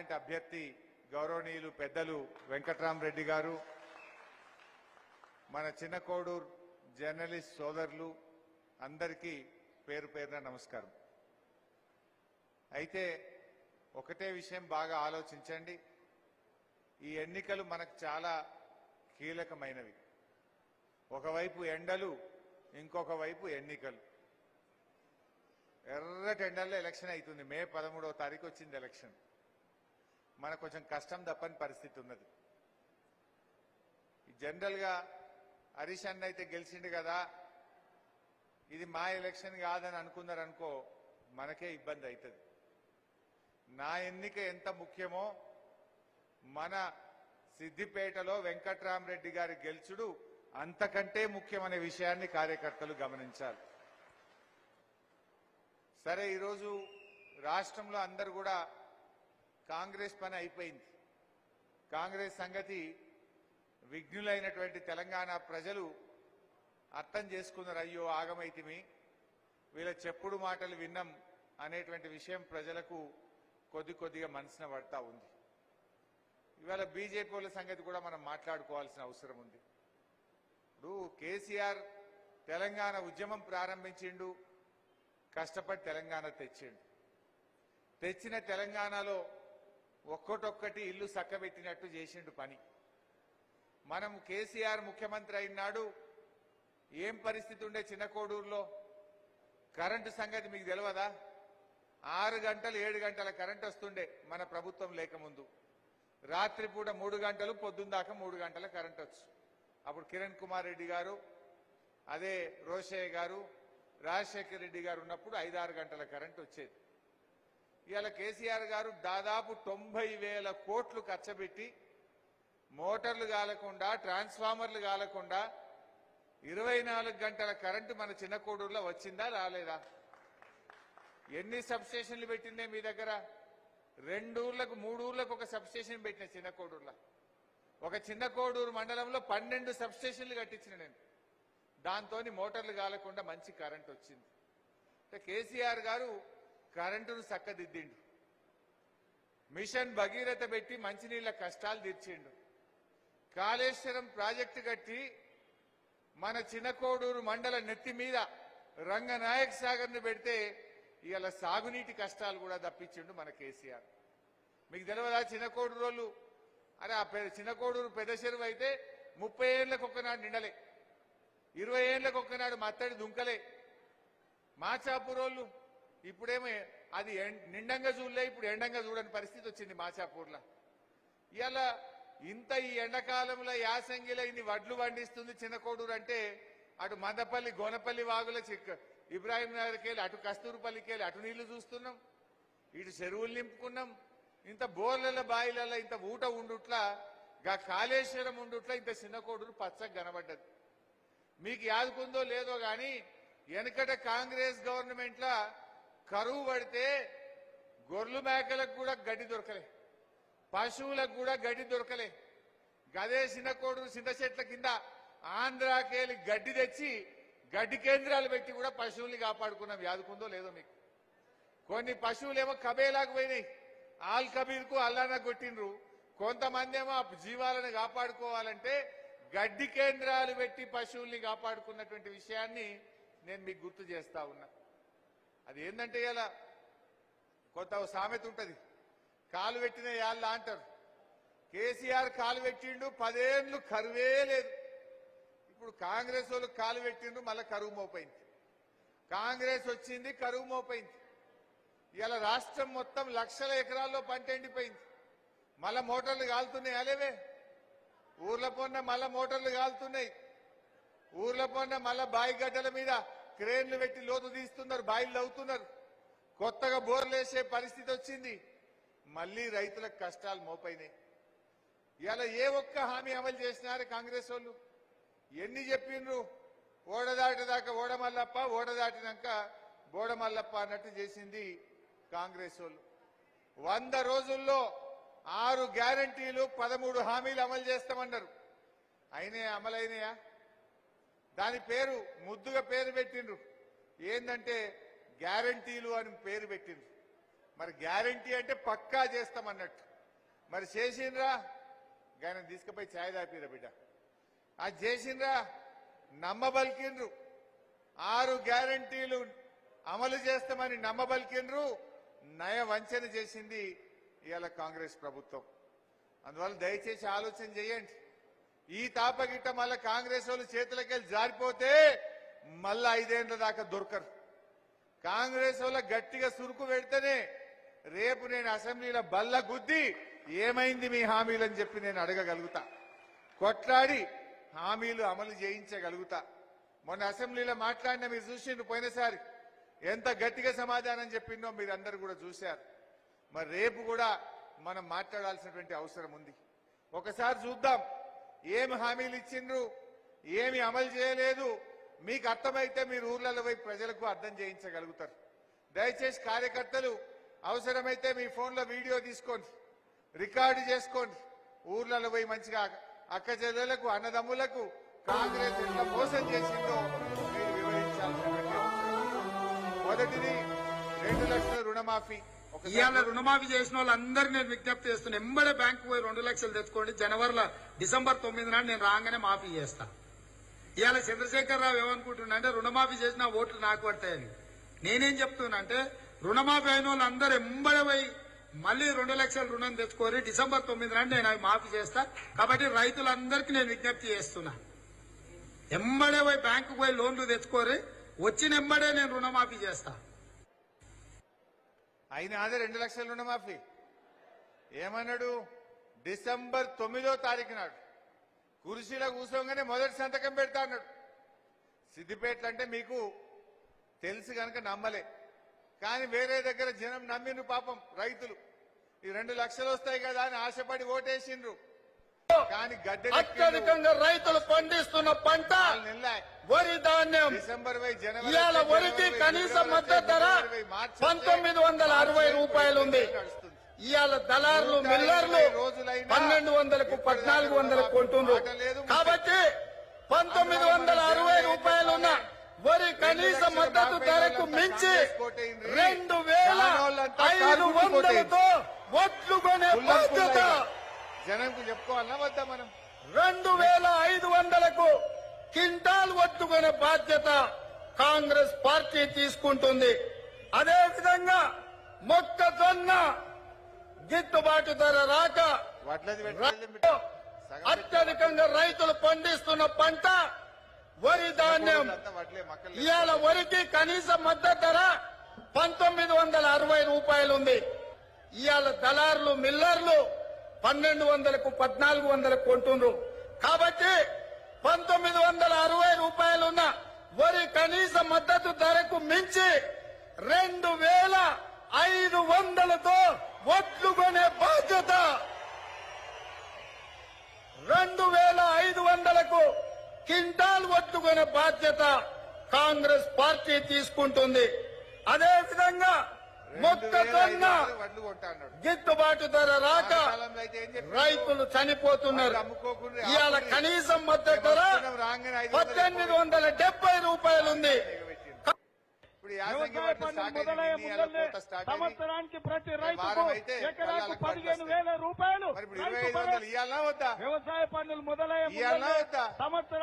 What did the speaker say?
Parliament అభ్యర్థి గౌరవనీయులు పెద్దలు వెంకట్రామరెడ్డి గారు, మన చిన్న కోడూరు జర్నలిస్ట్ సోదరులు అందరికీ పేరు పేరున నమస్కారం. అయితే ఒకటే విషయం బాగా ఆలోచించండి. ఈ ఎన్నికలు మనకు చాలా కీలకమైనవి. ఒకవైపు ఎండలు, ఇంకొక వైపు ఎన్నికలు. ఎర్రటి ఎండల్లో ఎలక్షన్ అవుతుంది. మే 13వ తారీఖు వచ్చింది ఎలక్షన్. మనకు కొంచెం కష్టం తప్పని పరిస్థితి ఉన్నది. జనరల్గా హరీష్ అన్న అయితే గెలిచిండు కదా, ఇది మా ఎలక్షన్ కాదని అనుకున్నారనుకో, మనకే ఇబ్బంది అవుతుంది. నా ఎన్నిక ఎంత ముఖ్యమో మన సిద్దిపేటలో వెంకట్రామరెడ్డి గారి గెలుచుడు అంతకంటే ముఖ్యమనే విషయాన్ని కార్యకర్తలు గమనించాలి. సరే, ఈరోజు రాష్ట్రంలో అందరూ కూడా కాంగ్రెస్ పని అయిపోయింది. కాంగ్రెస్ సంగతి విఘ్నులైనటువంటి తెలంగాణ ప్రజలు అర్థం చేసుకున్నారు. అయ్యో ఆగమైతిమి, వీళ్ళ చెప్పుడు మాటలు విన్నాం అనేటువంటి విషయం ప్రజలకు కొద్దిగా మనసున పడతా ఉంది. ఇవాళ బీజేపీ వాళ్ళ సంగతి కూడా మనం మాట్లాడుకోవాల్సిన అవసరం ఉంది. ఇప్పుడు కేసీఆర్ తెలంగాణ ఉద్యమం ప్రారంభించిండు, కష్టపడి తెలంగాణ తెచ్చిండు. తెచ్చిన తెలంగాణలో ఒక్కటొక్కటి ఇల్లు చక్కబెట్టినట్టు చేసిండు పని. మనం కేసీఆర్ ముఖ్యమంత్రి అయినాడు ఏం పరిస్థితి ఉండే చిన్న కోడూరులో? కరెంటు సంగతి మీకు తెలియదా? 6 గంటలు 7 గంటల కరెంటు వస్తుండే మన ప్రభుత్వం లేకముందు. రాత్రిపూట 3 గంటలు, పొద్దున్న దాకా 3 గంటల కరెంటు వచ్చు. అప్పుడు కిరణ్ కుమార్ రెడ్డి గారు, అదే రోషయ్య గారు, రాజశేఖర రెడ్డి గారు ఉన్నప్పుడు 5-6 గంటల కరెంటు వచ్చేది. ఇవాళ కేసీఆర్ గారు దాదాపు 90,000 కోట్లు ఖర్చుపెట్టి మోటార్లు కాలకుండా, ట్రాన్స్ఫార్మర్లు కాలకుండా 24 గంటల కరెంటు మన చిన్న కోడూరులో వచ్చిందా రాలేదా? ఎన్ని సబ్స్టేషన్లు పెట్టిందే మీ దగ్గర? 2 ఊర్లకు 3 ఊర్లకు ఒక సబ్స్టేషన్ పెట్టిన చిన్న కోడూరులో. ఒక చిన్న కోడూరు మండలంలో 12 సబ్స్టేషన్లు కట్టించిన నేను. దాంతో మోటార్లు కాలకుండా మంచి కరెంట్ వచ్చింది. కేసీఆర్ గారు కరెంటును చక్కదిద్దిండు. మిషన్ భగీరథ పెట్టి మంచినీళ్ల కష్టాలు తీర్చిండు. కాళేశ్వరం ప్రాజెక్టు కట్టి మన చిన్న కోడూరు మండల నెత్తి మీద రంగనాయక్ సాగర్ ను పెడితే ఇవాళ సాగునీటి కష్టాలు కూడా తప్పించిండు మన కేసీఆర్. మీకు తెలియదా? చిన్న కోడూరు వాళ్ళు, అరే ఆ చిన్న కోడూరు పెద్ద చెరువు అయితే 30 ఏళ్లకు ఒక్కనాడు నిండలే, 20 ఏళ్లకు ఒక్కనాడు మత్తడి దుంకలే. మాచాపూరోళ్ళు ఇప్పుడేమో అది నిండంగా చూడలే, ఇప్పుడు ఎండంగా చూడని పరిస్థితి వచ్చింది మాచాపూర్లో. ఇవాళ ఇంత ఈ ఎండాకాలంలో యాసంగిలో ఇన్ని వడ్లు పండిస్తుంది చిన్న కోడూరు అంటే, అటు మందపల్లి గోనపల్లి వాగుల ఇబ్రాహిం నగర్కి వెళ్ళి, అటు కస్తూరుపల్లికి వెళ్ళి అటు నీళ్లు చూస్తున్నాం, ఇటు చెరువులు నింపుకున్నాం. ఇంత బోర్ల బాయిలలో ఇంత ఊట ఉండుట్లా, గా కాళేశ్వరం ఉండుట్లా ఇంత చిన్న కోడూరు పచ్చగా కనబడ్డది. మీకు యాదుకుందో లేదో గాని, వెనకట కాంగ్రెస్ గవర్నమెంట్ లా కరువు పడితే గొర్రెలు మేకలకు కూడా గడ్డి దొరకలే, పశువులకు కూడా గడ్డి దొరకలే. గదే చిన్న కోడూరు చింత చెట్ల కింద ఆంధ్రాకెళ్ళి గడ్డి తెచ్చి గడ్డి కేంద్రాలు పెట్టి కూడా పశువుల్ని కాపాడుకున్నాం. యాదుకుందో లేదో మీకు? కొన్ని పశువులేమో కబేలాకు పోయినాయి, ఆల్ కబీర్కు అల్లాన కొట్టిండ్రు. కొంతమంది ఏమో జీవాలను కాపాడుకోవాలంటే గడ్డి కేంద్రాలు పెట్టి పశువుల్ని కాపాడుకున్నటువంటి విషయాన్ని నేను మీకు గుర్తు చేస్తా ఉన్నా. అది ఏంటంటే ఇలా కొంత సామెత ఉంటుంది, కాలు పెట్టిన యాళ్ళ అంటారు. కేసీఆర్ కాలు పెట్టిండు, 10 ఏళ్ళు కరువే లేదు. ఇప్పుడు కాంగ్రెస్ వాళ్ళు కాలు పెట్టిండ్రు, మళ్ళీ కరువు మోపైంది. కాంగ్రెస్ వచ్చింది, కరువు మోపైంది. ఇలా రాష్ట్రం మొత్తం లక్షల ఎకరాల్లో పంట ఎండిపోయింది. మళ్ళా మోటార్లు కాలుతున్నాయి. అలేవే ఊర్ల పొన్న మళ్ళా మోటార్లు కాలుతున్నాయి. ఊర్ల పొన్న మళ్ళా బాయి గడ్డల మీద క్రేన్లు పెట్టి లోతు తీస్తున్నారు, బాయిలు అవుతున్నారు. కొత్తగా బోర్లు వేసే పరిస్థితి వచ్చింది. మళ్లీ రైతులకు కష్టాలు మోపైనాయి. ఇలా ఏ ఒక్క హామీ అమలు చేసినారు కాంగ్రెస్ వాళ్ళు? ఎన్ని చెప్పిండ్రు? ఓడదాటిదాకా ఓడమల్లప్ప, ఓడదాటినాక బోడమల్లప్ప అన్నట్టు చేసింది కాంగ్రెస్ వాళ్ళు. 100 రోజుల్లో 6 గ్యారంటీలు 13 హామీలు అమలు చేస్తామన్నారు. అయినాయా? అమలైనయా? దాని పేరు ముద్దుగా పేరు పెట్టిండ్రు, ఏందంటే గ్యారంటీలు అని పేరు పెట్టిండ్రు. మరి గ్యారంటీ అంటే పక్కా చేస్తామన్నట్టు. మరి చేసిండ్రా ఆయన తీసుకుపోయి ఛాయ్ దాపిరా బిడ్డ అది చేసిండ్రా నమ్మబలికిండ్రు 6 గ్యారంటీలు అమలు చేస్తామని నమ్మబలికిండ్రు నయ వంచన చేసింది ఇవాళ కాంగ్రెస్ ప్రభుత్వం. అందువల్ల దయచేసి ఆలోచన చేయండి. ఈ తాపగిట్ట మళ్ళా కాంగ్రెస్ వాళ్ళు చేతులకెళ్ళి జారిపోతే మళ్ళా 5 ఏళ్ల దాకా దొరకరు. కాంగ్రెస్ వాళ్ళ గట్టిగా సురుకు పెడితేనే రేపు నేను అసెంబ్లీలో బల్ల గుద్ది ఏమైంది మీ హామీలని చెప్పి నేను అడగగలుగుతా, కొట్లాడి హామీలు అమలు చేయించగలుగుతా. మొన్న అసెంబ్లీలో మాట్లాడిన మీరు చూసిండ్రు పోయినసారి ఎంత గట్టిగా సమాధానం చెప్పిందో మీరు అందరు కూడా చూశారు. మరి రేపు కూడా మనం మాట్లాడాల్సినటువంటి అవసరం ఉంది. ఒకసారి చూద్దాం ఏమి హామీలు ఇచ్చిండ్రు, ఏమి అమలు చేయలేదు. మీకు అర్థమైతే మీరు ఊర్లలో పోయి ప్రజలకు అర్థం చేయించగలుగుతారు. దయచేసి కార్యకర్తలు అవసరమైతే మీ ఫోన్లో వీడియో తీసుకోండి, రికార్డు చేసుకోండి. ఊర్లలో పోయి మంచిగా అక్క చెల్లెలకు అన్నదమ్ములకు కాంగ్రెస్ ఎట్లా మోసం చేసిందో మీరు వివరించాల్సినటువంటి అవసరం. మొదటిది 2 లక్షల రుణమాఫీ. ఇవాళ రుణమాఫీ చేసిన వాళ్ళందరినీ నేను విజ్ఞప్తి చేస్తున్నా, ఎంబడే బ్యాంకు పోయి 2 లక్షలు తెచ్చుకోండి. డిసెంబర్ 9 నాడు నేను రాగానే మాఫీ చేస్తా. ఇవాళ చంద్రశేఖరరావు ఏమనుకుంటున్నా అంటే రుణమాఫీ చేసిన ఓట్లు నాకు పడతాయని. నేనేం చెప్తున్నా అంటే రుణమాఫీ అయిన వాళ్ళందరూ ఎంబడే పోయి మళ్ళీ 2 లక్షల రుణం తెచ్చుకోరి. డిసెంబర్ 9 నాడు నేను అవి మాఫీ చేస్తా. కాబట్టి రైతులందరికీ నేను విజ్ఞప్తి చేస్తున్నా, ఎంబడే పోయి బ్యాంకు పోయి లోన్లు తెచ్చుకోరి, వచ్చిన ఎంబడే నేను రుణమాఫీ చేస్తా. అయినా అదే 2 లక్షల రుణమాఫీ ఏమన్నాడు? డిసెంబర్ 9వ తారీఖు నాడు కుర్చీలో కూర్చోగానే మొదటి సంతకం పెడతా అన్నాడు. సిద్దిపేటలు అంటే మీకు తెలుసు కనుక నమ్మలే, కానీ వేరే దగ్గర జనం నమ్మిండ్రు. పాపం రైతులు ఈ 2 లక్షలు వస్తాయి కదా అని ఆశపడి ఓటేసిండ్రు. కానీ అత్యధికంగా రైతులు పండిస్తున్న పంట వరి ధాన్యం డిసెంబర్ ఇవాళ వరికి కనీస మద్దతు ధర 1960 రూపాయలు ఉంది. ఇవాళ దళారులు మిల్లర్లు 1200కు 1400 కొంటున్నారు. కాబట్టి 1960 రూపాయలు ఉన్న వరి కనీస మద్దతు ధరకు మించి 2500తో ఒట్లు కొనే బాధ్యత జనంకు చెప్పుకోవాలన్నా వద్దా? మనం 2500కు క్వింటాల్ ఒట్టుకునే బాధ్యత కాంగ్రెస్ పార్టీ తీసుకుంటుంది. అదేవిధంగా మొక్కజొన్న గిట్టుబాటు ధర రాక అత్యధికంగా రైతులు పండిస్తున్న పంట వరి ధాన్యం ఇవాళ వరికి కనీస మద్దతు ధర 1960 రూపాయలు ఉంది. ఇవాళ దళారులు మిల్లర్లు 1200కు 1400 కొంటున్నారు. కాబట్టి 1960 రూపాయలు ఉన్న వరి కనీస మద్దతు ధరకు మించి 2500తో ఒట్లు కొనే బాధ్యత 2500కు క్వింటాల్ ఒట్లు కొనే బాధ్యత కాంగ్రెస్ పార్టీ తీసుకుంటుంది. అదేవిధంగా మొక్కజొన్న గిట్టుబాటు ధర రాక రైతులు చనిపోతున్నారు. ఇవాళ కనీసం మద్దతు ధర 1870 రూపాయలు ఉంది. సంవత్సరానికి ప్రతి రైతుకు ఎకరాకు 15,000 రూపాయలు వ్యవసాయ పన్నులు మొదలయ్యే సంవత్సరం